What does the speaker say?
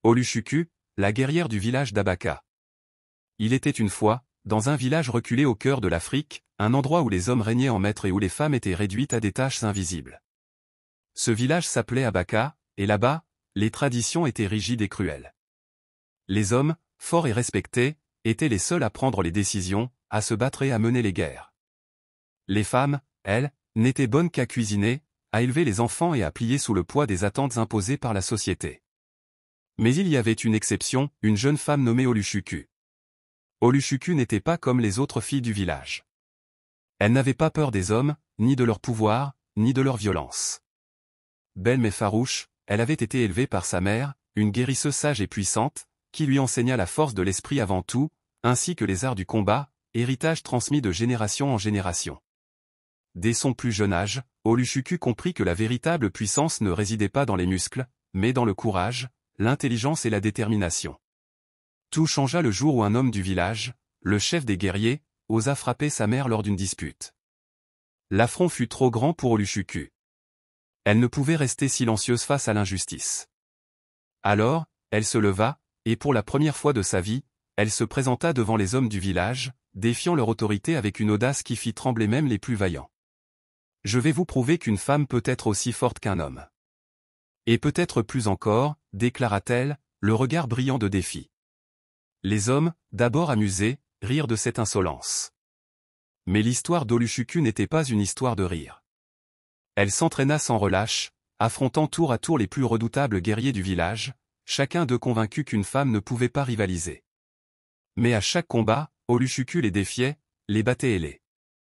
Oluchuku, la guerrière du village d'Abaka. Il était une fois, dans un village reculé au cœur de l'Afrique, un endroit où les hommes régnaient en maîtres et où les femmes étaient réduites à des tâches invisibles. Ce village s'appelait Abaka, et là-bas, les traditions étaient rigides et cruelles. Les hommes, forts et respectés, étaient les seuls à prendre les décisions, à se battre et à mener les guerres. Les femmes, elles, n'étaient bonnes qu'à cuisiner, à élever les enfants et à plier sous le poids des attentes imposées par la société. Mais il y avait une exception, une jeune femme nommée Oluchuku. Oluchuku n'était pas comme les autres filles du village. Elle n'avait pas peur des hommes, ni de leur pouvoir, ni de leur violence. Belle mais farouche, elle avait été élevée par sa mère, une guérisseuse sage et puissante, qui lui enseigna la force de l'esprit avant tout, ainsi que les arts du combat, héritage transmis de génération en génération. Dès son plus jeune âge, Oluchuku comprit que la véritable puissance ne résidait pas dans les muscles, mais dans le courage, l'intelligence et la détermination. Tout changea le jour où un homme du village, le chef des guerriers, osa frapper sa mère lors d'une dispute. L'affront fut trop grand pour Oluchuku. Elle ne pouvait rester silencieuse face à l'injustice. Alors, elle se leva, et pour la première fois de sa vie, elle se présenta devant les hommes du village, défiant leur autorité avec une audace qui fit trembler même les plus vaillants. « Je vais vous prouver qu'une femme peut être aussi forte qu'un homme. » Et peut-être plus encore, déclara-t-elle, le regard brillant de défi. Les hommes, d'abord amusés, rirent de cette insolence. Mais l'histoire d'Oluchuku n'était pas une histoire de rire. Elle s'entraîna sans relâche, affrontant tour à tour les plus redoutables guerriers du village, chacun d'eux convaincu qu'une femme ne pouvait pas rivaliser. Mais à chaque combat, Oluchuku les défiait, les battait et les